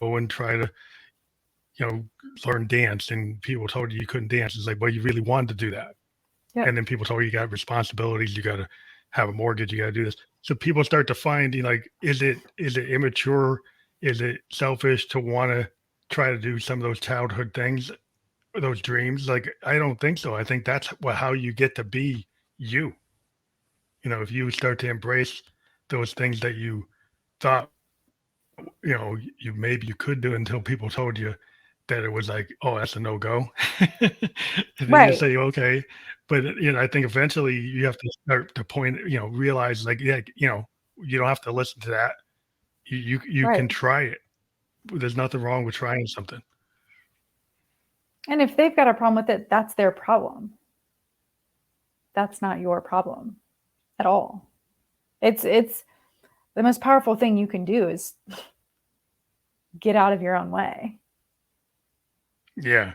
and try to, you know, learn dance, and people told you couldn't dance. It's like, well, you really wanted to do that. And then Yep. people told you got responsibilities, you got to have a mortgage, you got to do this. So people start to find, like, is it immature? Is it selfish to want to try to do some of those childhood things, or those dreams? Like, I don't think so. I think that's how you get to be you. If you start to embrace those things that you thought, you maybe you could do until people told you that it was like, oh, that's a no go. And then you Right. say, okay. But, I think eventually you have to start to point, realize like, yeah, you don't have to listen to that. You Right. can try it. There's nothing wrong with trying something. And if they've got a problem with it, that's their problem. That's not your problem at all. It's the most powerful thing you can do is get out of your own way. Yeah.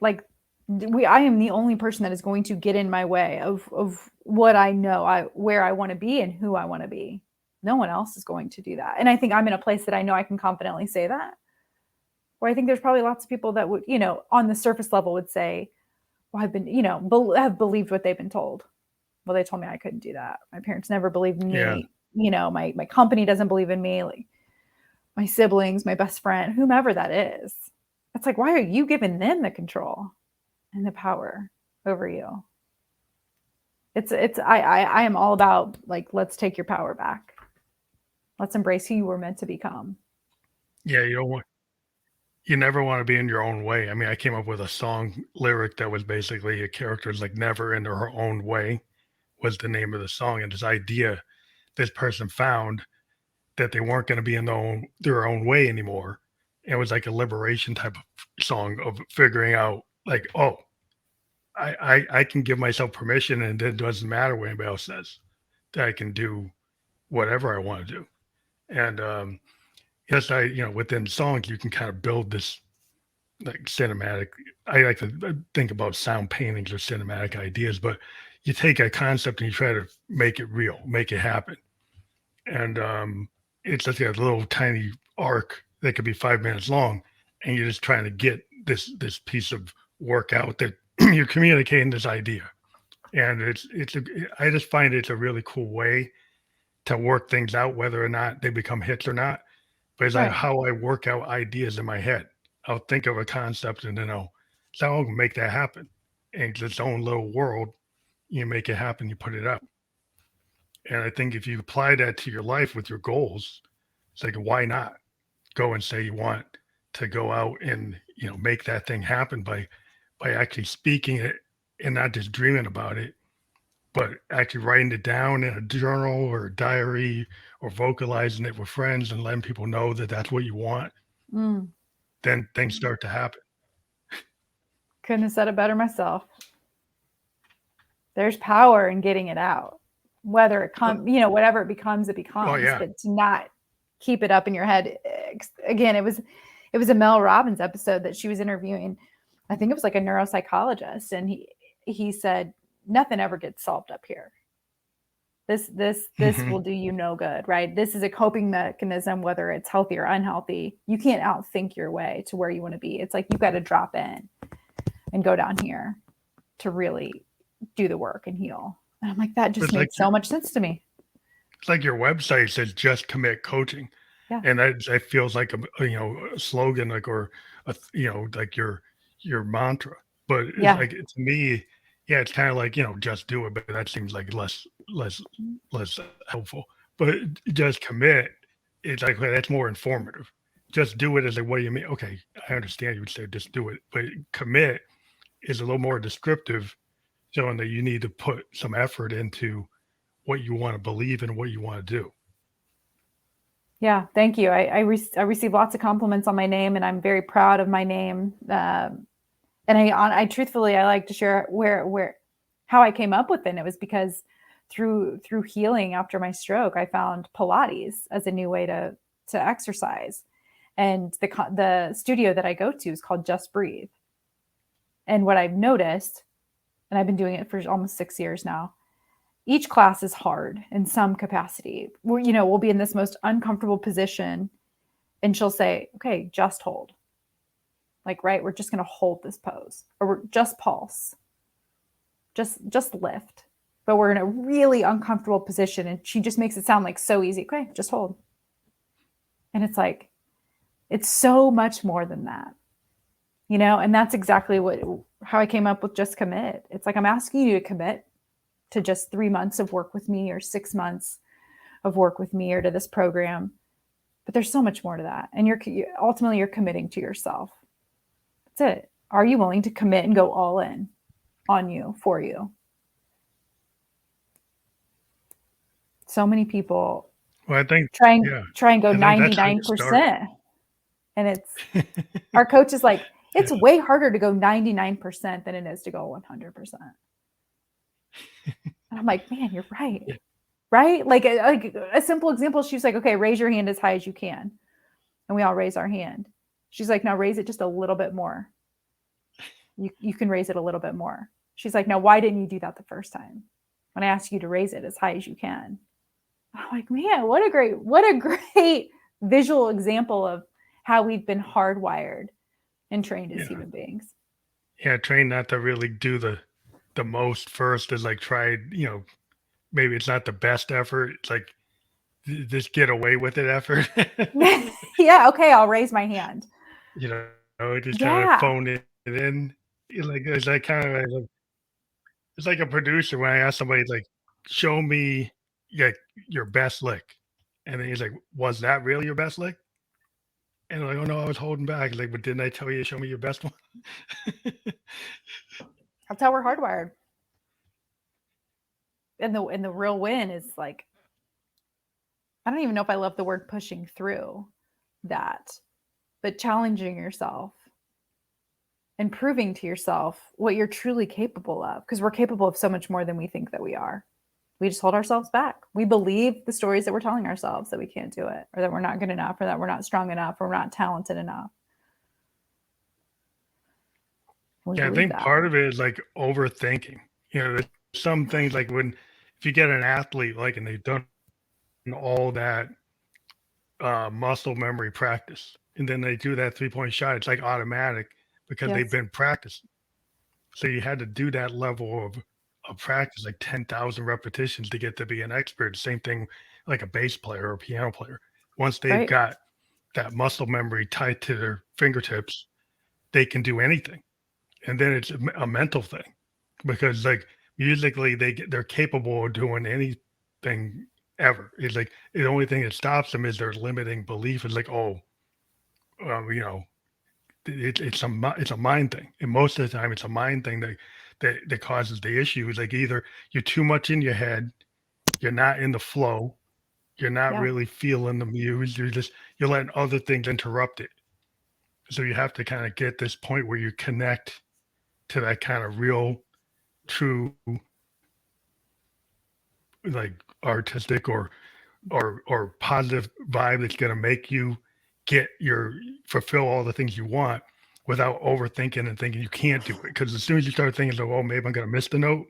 Like I am the only person that is going to get in my way of what I know, where I want to be and who I want to be. No one else is going to do that. And I think I'm in a place that I know I can confidently say that. Where I think there's probably lots of people that would, on the surface level would say, well, I've been, have believed what they've been told. Well, they told me I couldn't do that. My parents never believed in Yeah. me. My company doesn't believe in me. Like my siblings, my best friend, whomever that is. It's like, why are you giving them the control and the power over you? I am all about like, let's take your power back. Let's embrace who you were meant to become. Yeah. You never want to be in your own way. I mean, I came up with a song lyric that was basically a character's like never in her own way was the name of the song. And this idea this person found that they weren't going to be in their own way anymore. It was like a liberation type of song of figuring out like, oh, I can give myself permission, and it doesn't matter what anybody else says. That I can do whatever I want to do. And yes, within songs you can kind of build this like cinematic. I like to think about sound paintings or cinematic ideas, but you take a concept and you try to make it real, make it happen. And it's like a little tiny arc that could be 5 minutes long, and you're just trying to get this piece of work out that you're communicating this idea. And I just find it's a really cool way to work things out, whether or not they become hits or not. But it's like Right. how I work out ideas in my head. I'll think of a concept and then I'll make that happen. And it's its own little world. You make it happen, you put it out. And I think if you apply that to your life with your goals, it's like, why not go and say you want to go out and, make that thing happen by actually speaking it and not just dreaming about it, but actually writing it down in a journal or a diary or vocalizing it with friends and letting people know that that's what you want, Mm. then things start to happen. Couldn't have said it better myself. There's power in getting it out, whether it comes, whatever it becomes, Oh yeah. but to not keep it up in your head. Again, it was a Mel Robbins episode that she was interviewing. I think it was like a neuropsychologist. And he said, nothing ever gets solved up here. This will do you no good, right? This is a coping mechanism, whether it's healthy or unhealthy. You can't outthink your way to where you want to be. It's like, you've got to drop in and go down here to really do the work and heal. And I'm like, that just It's made like so much sense to me. it's like your website says just commit coaching. Yeah. And that feels like a slogan, like, or like your mantra. But it's Yeah. like, to me, yeah, it's kind of like, just do it, but that seems like less helpful. But just commit, it's like, well, that's more informative. Just do it is like, what do you mean? Okay, I understand you would say just do it, but commit is a little more descriptive, showing that you need to put some effort into what you want to believe and what you want to do. Yeah. Thank you. I receive lots of compliments on my name, and I'm very proud of my name. And I truthfully, I like to share how I came up with it. And it was because through healing after my stroke, I found Pilates as a new way to exercise. And the studio that I go to is called Just Breathe. And what I've noticed, and I've been doing it for almost 6 years now, each class is hard in some capacity. We'll be in this most uncomfortable position, and she'll say, okay, just hold. Like, right, we're just going to hold this pose, or we're just pulse, just lift. But we're in a really uncomfortable position, and she just makes it sound like so easy. Okay, just hold. And it's like, it's so much more than that, and that's exactly how I came up with Just Commit. It's like, I'm asking you to commit to just 3 months of work with me, or 6 months of work with me, or to this program. But there's so much more to that. And ultimately you're committing to yourself. That's it. Are you willing to commit and go all in on you, for you? So many people Well, I think, try and yeah, go I think that's how you start. 99%. And our coach is like, it's Yeah. way harder to go 99% than it is to go 100%. And I'm like, man, you're right. Yeah. Right? Like a simple example, she's like, okay, raise your hand as high as you can. And we all raise our hand. She's like, now raise it just a little bit more. You can raise it a little bit more. She's like, now why didn't you do that the first time when I asked you to raise it as high as you can? I'm like, man, what a great visual example of how we've been hardwired and trained as human beings. Yeah, train not to really do the most first, is like, try, maybe it's not the best effort. It's like, just get away with it effort. Yeah, okay, I'll raise my hand. Just kind of Yeah. phone it in. It's like kind of like, it's like a producer when I ask somebody, like, show me, yeah, your best lick. And then he's like, was that really your best lick? And I'm like, oh no, I was holding back. Like, but didn't I tell you to show me your best one? That's how we're hardwired. And the real win is like, I don't even know if I love the word pushing through that, but challenging yourself and proving to yourself what you're truly capable of, because we're capable of so much more than we think that we are. We just hold ourselves back. We believe the stories that we're telling ourselves that we can't do it, or that we're not good enough, or that we're not strong enough, or we're not talented enough. We Yeah, I believe think that. part of it is like overthinking. There's some things like when if you get an athlete like and they've done all that muscle memory practice, and then they do that 3 point shot, it's like automatic because they've Yes. been practicing. So you had to do that level of practice, like 10,000 repetitions to get to be an expert. Same thing like a bass player or a piano player. Once they've Right. got that muscle memory tied to their fingertips, they can do anything. And then it's a mental thing because like musically they're capable of doing anything ever. It's like the only thing that stops them is their limiting belief. Is like, oh, you know, it's a mind thing, and most of the time it's a mind thing that causes the issue. Is like either you're too much in your head, you're not in the flow, you're not Yeah. really feeling the muse, you're letting other things interrupt it. So you have to kind of get this point where you connect to that kind of real, true, like artistic or positive vibe that's going to make you get your fulfill all the things you want without overthinking and thinking you can't do it. Because as soon as you start thinking, like, oh, maybe I'm going to miss the note,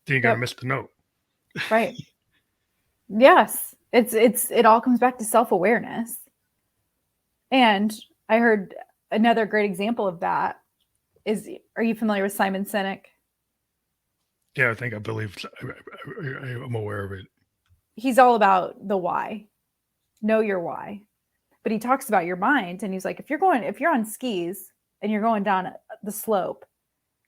then you're going to Yep. miss the note. Right. Yes. It all comes back to self-awareness. And I heard another great example of that is, are you familiar with Simon Sinek? Yeah, I think I believe I'm aware of it. He's all about the why. Know your why. But he talks about your mind, and he's like, if you're on skis and you're going down the slope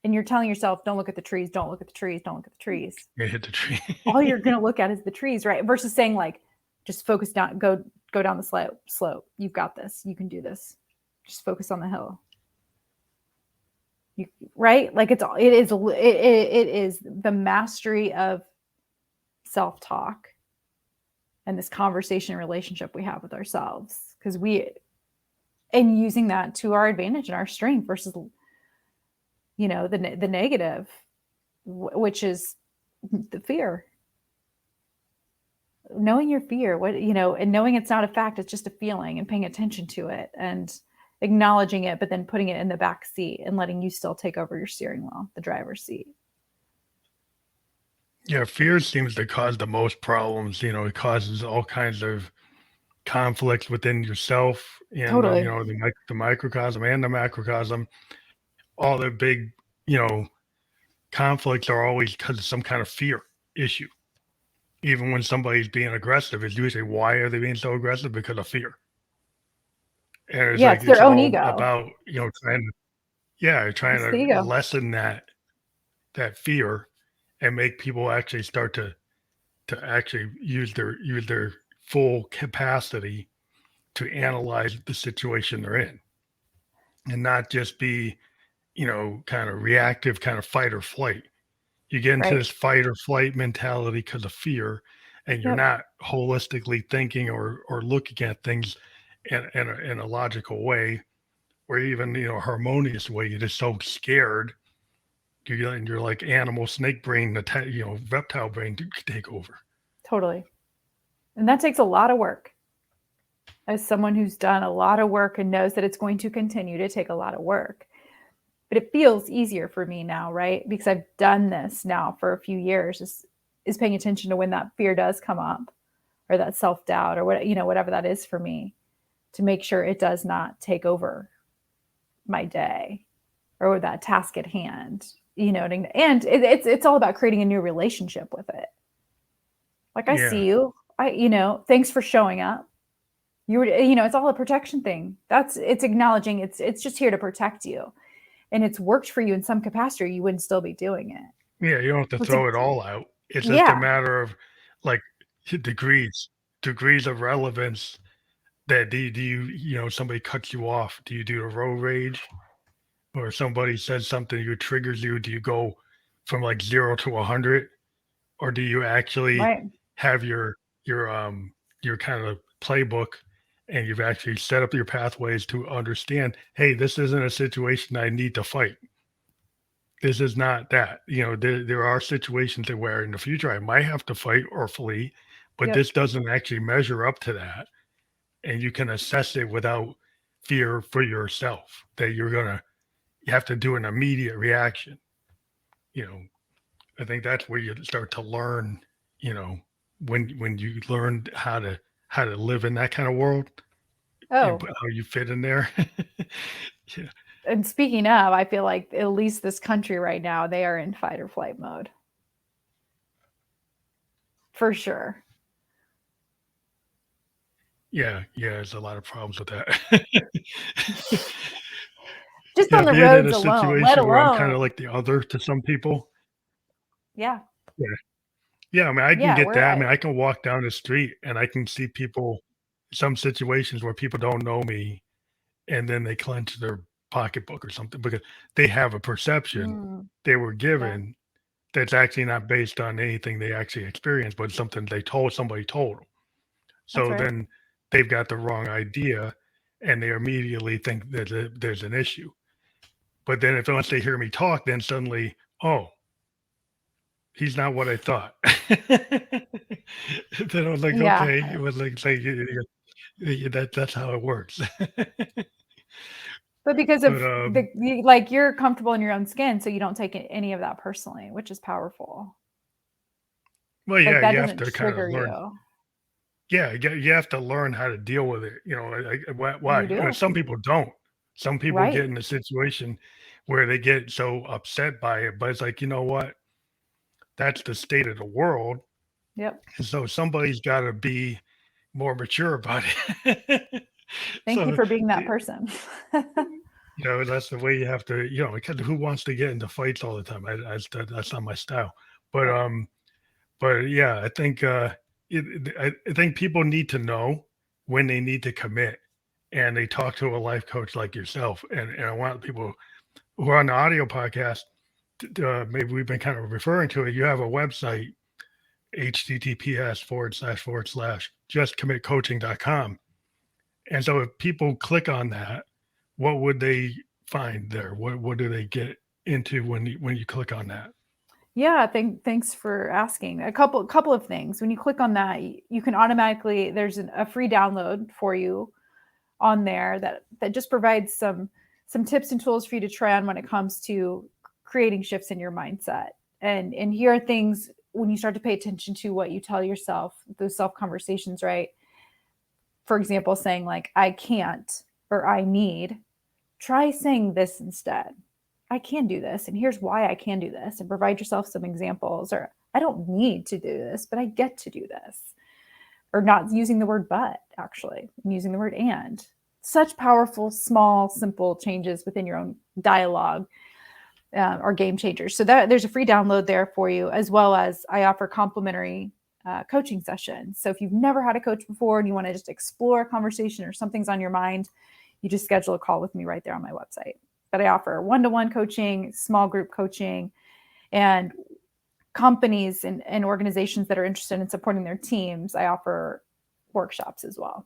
and you're telling yourself, don't look at the trees, don't look at the trees, don't look at the trees, You hit the tree. all you're going to look at is the trees, right? Versus saying like, just focus down, go down the slope. You've got this. You can do this. Just focus on the hill. You, right? Like it is the mastery of self-talk and this conversation relationship we have with ourselves, because we, and using that to our advantage and our strength versus, the negative, which is the fear. Knowing your fear, and knowing it's not a fact, it's just a feeling, and paying attention to it and acknowledging it, but then putting it in the back seat and letting you still take over your steering wheel, the driver's seat. Yeah, fear seems to cause the most problems. It causes all kinds of conflicts within yourself and Totally. the microcosm and the macrocosm. All the big, you know, conflicts are always because of some kind of fear issue. Even when somebody's being aggressive, it's usually why are they being so aggressive? Because of fear. And it's Yeah, like it's their it's own all ego. about trying It's the to ego. lessen that fear and make people actually start to actually use their full capacity to analyze the situation they're in and not just be kind of reactive, kind of fight or flight. You get into Right. this fight or flight mentality because of fear, and you're Yep. not holistically thinking or looking at things in a logical way, or even harmonious way. You're just so scared. You're like animal snake brain, reptile brain to take over. Totally. And that takes a lot of work. As someone who's done a lot of work and knows that it's going to continue to take a lot of work. But it feels easier for me now, right? Because I've done this now for a few years, is paying attention to when that fear does come up, or that self-doubt, or whatever that is for me, to make sure it does not take over my day or that task at hand. And it's all about creating a new relationship with it. Like, I Yeah, see you. Thanks for showing up. It's all a protection thing. It's acknowledging it's just here to protect you. And it's worked for you in some capacity, you wouldn't still be doing it. yeah. You don't have to It's a, throw it all out. It's just a yeah, matter of like degrees of relevance. That do somebody cuts you off? Do you do a road rage? Or somebody says something that triggers you, do you go from like 0 to 100, or do you actually right. have your kind of playbook and you've actually set up your pathways to understand, hey, this isn't a situation I need to fight. This is not that. There are situations where in the future I might have to fight or flee, but Yep. this doesn't actually measure up to that. And you can assess it without fear for yourself that you have to do an immediate reaction. You know, I think that's where you start to learn, you know, when you learn how to live in that kind of world, Oh, how you fit in there. Yeah. and speaking of, I feel like at least this country right now, they are in fight or flight mode for sure. Yeah, there's a lot of problems with that. Just on the Being in roads a alone, let situation where I'm kind alone. of like the other to some people. Yeah. Yeah. Yeah, I mean, I can Yeah, get we're that. I mean, I can walk down the street and I can see people, some situations where people don't know me, and then they clench their pocketbook or something because they have a perception mm, they were yeah, given that's actually not based on anything they actually experienced, but something somebody told them. that's So right. then they've got the wrong idea, and they immediately think that there's an issue. But then if once they hear me talk, then suddenly, oh, he's not what I thought. Then I was like, Yeah. okay, it was like that's how it works. But because But of like you're comfortable in your own skin, so you don't take any of that personally, which is powerful. well, Like yeah, that you have doesn't to kind of trigger learn. you. Yeah, you have to learn how to deal with it. Why? You do. Some people don't. Some people get Right. in a situation where they get so upset by it, but it's like, you know what? That's the state of the world, Yep. and so somebody's got to be more mature about it. Thank you So, for being that y- person. that's the way you have to. Because who wants to get into fights all the time? That's not my style. But Right. um, But yeah, I think I think people need to know when they need to commit, and they talk to a life coach like yourself. And I want people who are on the audio podcast. Maybe we've been kind of referring to it. You have a website, https:// justcommitcoaching.com. And so if people click on that, what would they find there? What do they get into when you click on that? Yeah, thanks for asking. A couple of things. When you click on that, you can automatically there's a free download for you on there that just provides some tips and tools for you to try on when it comes to creating shifts in your mindset. And here are things when you start to pay attention to what you tell yourself, those self conversations, right? For example, saying like I can't or I need, try saying this instead. I can do this, and here's why I can do this, and provide yourself some examples. Or I don't need to do this, but I get to do this. Or not using the word but, actually, and using the word and. Such powerful, small, simple changes within your own dialogue are game changers. So that there's a free download there for you, as well as I offer complimentary coaching sessions. So if you've never had a coach before and you want to just explore a conversation or something's on your mind, you just schedule a call with me right there on my website. But I offer one-to-one coaching, small group coaching, and companies and organizations that are interested in supporting their teams, I offer workshops as well.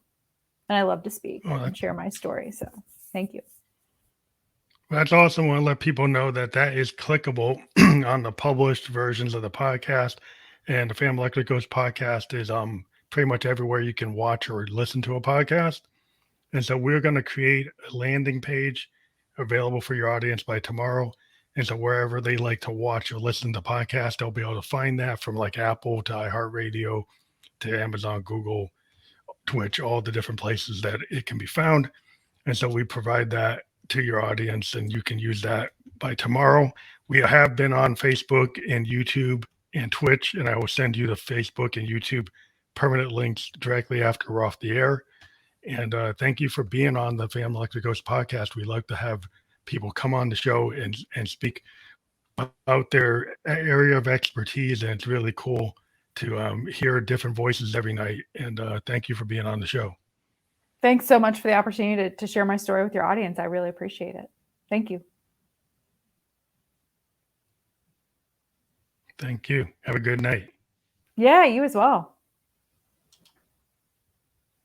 And I love to speak Well, and share my story. So thank you. that's awesome. I want to let people know that that is clickable on the published versions of the podcast, and the Family Electric Ghost podcast is pretty much everywhere you can watch or listen to a podcast. And so we're going to create a landing page available for your audience by tomorrow. And so wherever they like to watch or listen to podcasts, they'll be able to find that from like Apple to iHeartRadio to Amazon, Google, Twitch, all the different places that it can be found. And so we provide that to your audience, and you can use that by tomorrow. We have been on Facebook and YouTube and Twitch, and I will send you the Facebook and YouTube permanent links directly after we're off the air. And thank you for being on the Family Electric Ghost podcast. We like to have people come on the show and speak about their area of expertise, and it's really cool to hear different voices every night. And thank you for being on the show. Thanks so much for the opportunity to share my story with your audience. I really appreciate it. Thank you. Thank you. Have a good night. Yeah, you as well.